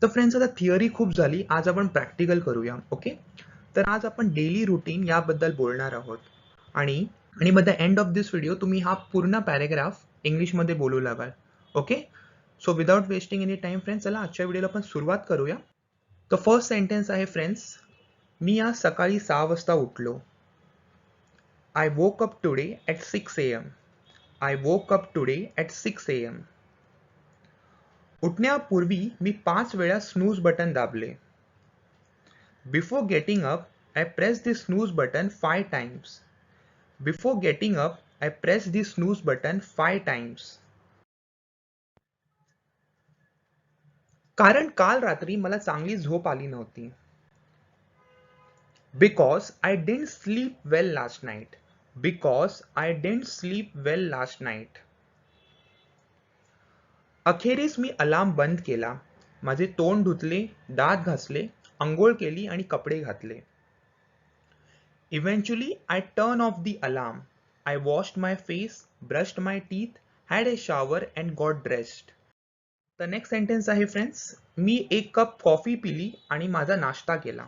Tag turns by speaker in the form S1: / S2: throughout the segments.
S1: तर फ्रेंड्स आता थिअरी खूप झाली, आज आपण प्रॅक्टिकल करूया. ओके. तर आज आपण डेली रुटीन याबद्दल बोलणार आहोत. आणि आणि by the end of this video तुम्ही हा पूर्ण पॅरेग्राफ इंग्लिशमध्ये बोलू लागाल. Okay. So without wasting any time friends, चला आजच्या व्हिडिओला आपण सुरुवात करूया. तर फर्स्ट सेंटेन्स आहे फ्रेंड्स, मी आज सकाळी 6 वाजता उठलो. I woke up today at 6 AM. I woke up today at 6 AM. उठण्यापूर्वी मी 5 वेळा स्नूज बटन दाबले. Before getting up, I press the snooze button 5 times. Before getting up, I press the snooze button 5 times. कारण काल रात्री मला चांगली झोप आली नव्हती. Because I didn't sleep well last night. Because I didn't sleep well last night. अखेरीस मी alarm बंद केला. माझे तोंड धुतले, दात घासले, अंघोळ केली आणि कपडे घातले. Eventually, I turned off the alarm. I washed my face, brushed my teeth, had a shower and got dressed. The next sentence आहे फ्रेंड्स, मी एक कप कॉफी पिली आणि माझा नाश्ता केला.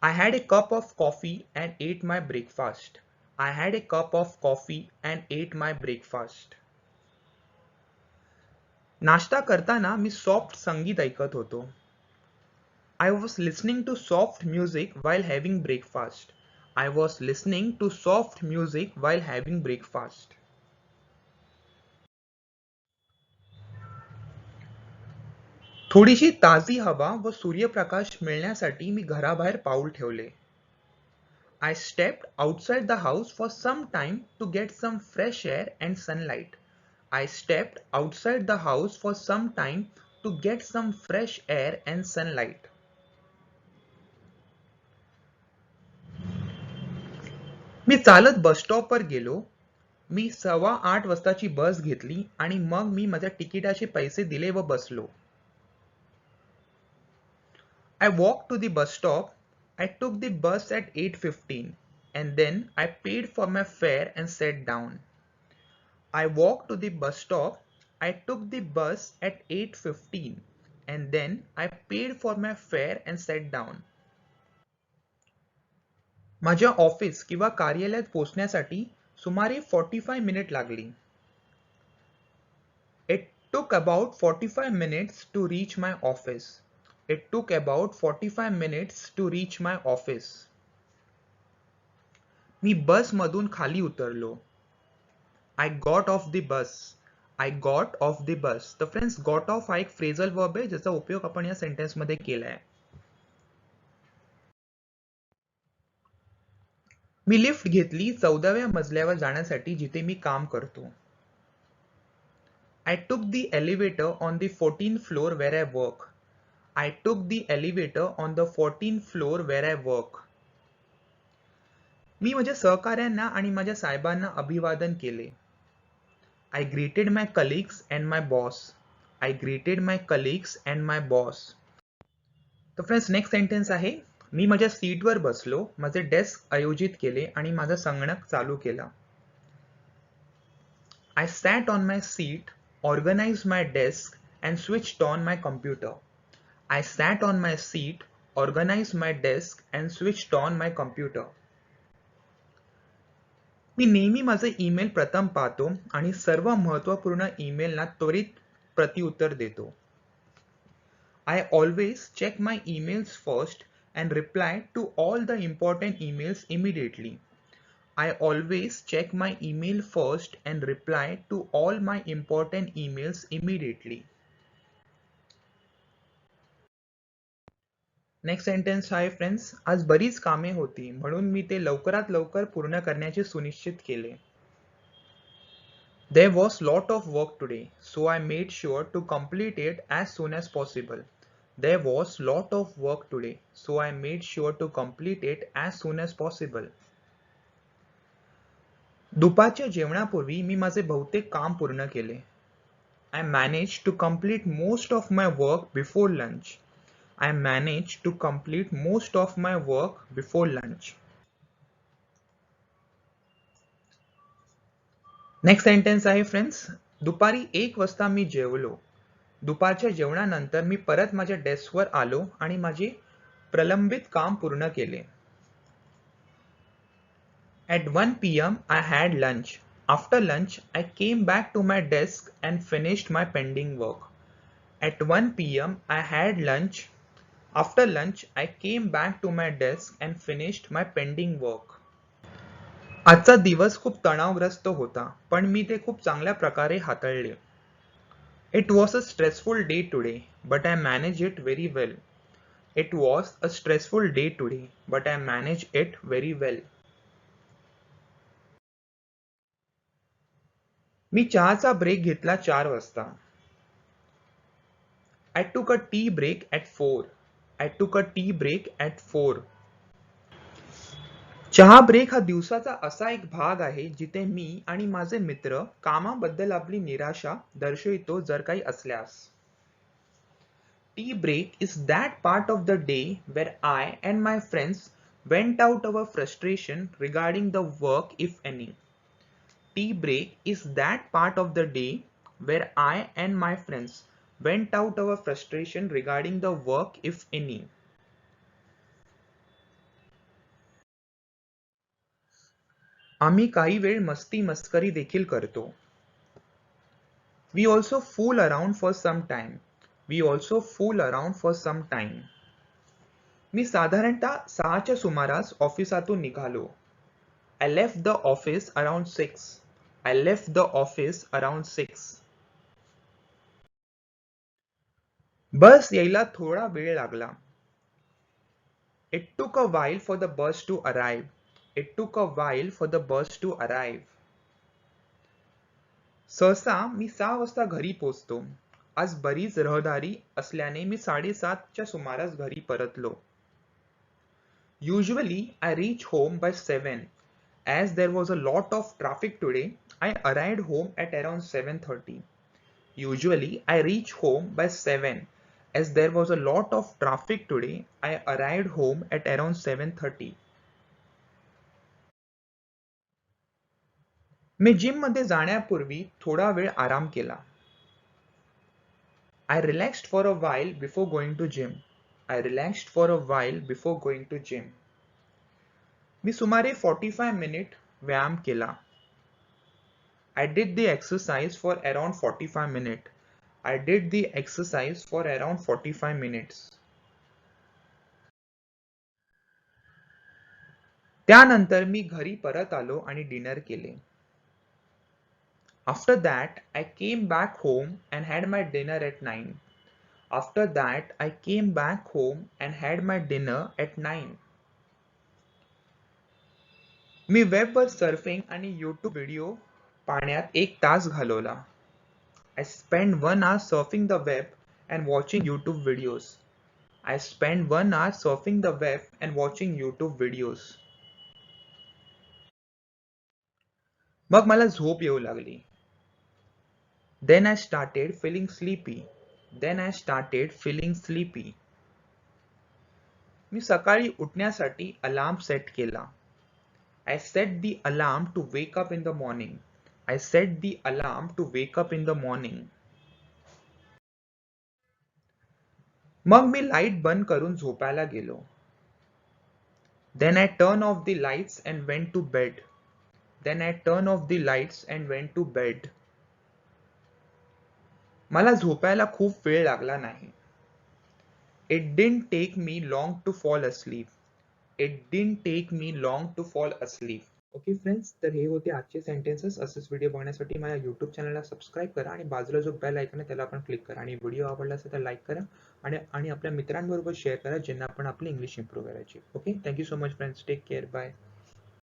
S1: I had a cup of coffee and ate my breakfast. I had a cup of coffee and ate my breakfast. नाश्ता करताना मी soft संगीत ऐकत होतो. I was listening to soft music while having breakfast. I was listening to soft music while having breakfast. थोडीशी ताजी हवा व सूर्यप्रकाश मिळण्यासाठी मी घराबाहेर पाऊल ठेवले. I stepped outside the house for some time to get some fresh air and sunlight. I stepped outside the house for some time to get some fresh air and sunlight. मी चालत बस स्टॉपवर गेलो. मी 8:15 वाजताची बस घेतली आणि मग मी माझ्या तिकिटाचे पैसे दिले व बसलो. I walked to the bus stop. I took the bus at 8:15 and then I paid for my fare and sat down. I walked to the bus stop. I took the bus at 8:15 and then I paid for my fare and sat down. माझ्या office किंवा कार्यालयात पोहोचण्यासाठी सुमारे 45 minute लागली. It took about 45 minutes to reach my office. It took about 45 minutes to reach my office. मी बसमधून खाली उतरलो. I got off the bus. I got off the bus. तर फ्रेंड्स, got off हा एक फ्रेजल वर्ब आहे ज्याचा उपयोग आपण या सेंटेन्स मध्ये केलाय. मी लिफ्ट घेतली 14व्या मजल्यावर जाण्यासाठी जिथे मी काम करतो. I took the elevator on the 14th floor where I work. I took the elevator on the 14th floor where I work. मी माझ्या सहकाऱ्यांना आणि माझ्या साहेबांना अभिवादन केले. I greeted my colleagues and my boss. I greeted my colleagues and my boss. तर friends, next sentence आहे, मी माझ्या सीटवर बसलो, माझे डेस्क आयोजित केले आणि माझा संगणक चालू केला. I sat on my seat, organized my desk and switched on my computer. I sat on my seat, organized my desk and switched on my computer. मी नेहमी माझे ईमेल प्रथम पाहतो आणि सर्व महत्त्वपूर्ण ईमेलना त्वरित प्रत्युत्तर देतो. I always check my emails first and reply to all the important emails immediately. I always check my email first and reply to all my important emails immediately. Next sentence आहे friends, आज बरीच कामे होती म्हणून मी ते लवकरात लवकर पूर्ण करण्याचे सुनिश्चित केले. There was lot of work today, so I made sure to complete it as soon as possible. There was lot of work today, so I made sure to complete it as soon as possible. दुपारच्या जेवणापूर्वी मी माझे बहुतेक काम पूर्ण केले. I managed to complete most of my work before lunch. I managed to complete most of my work before lunch. Next sentence आहे friends, दुपारी 1 वाजता मी जेवलो. दुपारच्या जेवणानंतर मी परत माझ्या डेस्कवर आलो आणि माझे प्रलंबित काम पूर्ण केले. At 1 p.m. I had lunch. After lunch, I came back to my desk and finished my pending work. At 1 p.m. I had lunch. After lunch, I came back to my desk and finished my pending work. आजचा दिवस खूप तणावग्रस्त होता, पण मी ते खूप चांगल्या प्रकारे हाताळले. It was a stressful day today, but I managed it very well. It was a stressful day today, but I managed it very well. मी चहाचा ब्रेक घेतला 4 वाजता. I took a tea break at 4. I took a tea break at 4. चहा break हा दिवसाचा असा एक भाग आहे जिथे मी आणि माझे मित्र कामाबद्दल आपली निराशा दर्शवितो जर काही असल्यास. Tea break is that part of the day where I and my friends vent out our frustration regarding the work if any. Tea break is that part of the day where I and my friends vent out our frustration regarding the work if any. आम्ही काही वेळ मस्ती मस्करी देखील करतो. We also fool around for some time. We also fool around for some time. मी साधारणतः 6च्या सुमारास ऑफिसातून निघालो. I left the office around 6. I left the office around 6. बस यायला थोडा वेळ लागला. It took a while for the bus to arrive. It took a while for the bus to arrive. सहसा मी 6 वाजता घरी पोहोचतो. आज बरीच रहदारी असल्याने मी 7:30च्या सुमारास घरी परतलो. Usually I reach home by 7. As there was a lot of traffic today, I arrived home at around 7:30. Usually I reach home by 7. As there was a lot of traffic today, I arrived home at around 7:30. Me gym मध्ये जाण्यापूर्वी थोडा वेळ आराम केला. I relaxed for a while before going to gym. I relaxed for a while before going to gym. मी सुमारे 45 minute व्यायाम केला. I did the exercise for around 45 minutes. I did the exercise for around 45 minutes. त्यानंतर मी घरी परत आलो आणि dinner केले. After that, I came back home and had my dinner at 9. After that, I came back home and had my dinner at 9. मी वेबवर surfing आणि YouTube video पाहण्यात 1 तास घालवला. I spent 1 hour surfing the web and watching YouTube videos. I spent 1 hour surfing the web and watching YouTube videos. मग मला झोप येऊ लागली. Then I started feeling sleepy. Then I started feeling sleepy. मी सकाळी उठण्यासाठी alarm set केला. I set the alarm to wake up in the morning. I set the alarm to wake up in the morning. मग मी light बंद करून झोपायला गेलो. Then I turned off the lights and went to bed. Then I turned off the lights and went to bed. मला झोपायला खूप वेळ लागला नाही. It didn't take me long to fall asleep. It didn't take me long to fall asleep. Okay friends, तर हे होते आजचे सेंटेन्सेस. असेच व्हिडिओ बघण्यासाठी माझ्या यूट्यूब चॅनलला सबस्क्राईब करा आणि बाजूला जो बेल आयकॉन आहे त्याला आपण क्लिक करा आणि व्हिडिओ आवडला असेल तर लाईक करा आणि आपल्या मित्रांबरोबर शेअर करा ज्यांना आपण आपली इंग्लिश इम्प्रूव्ह करायची. Okay, thank you so much friends, take care, bye.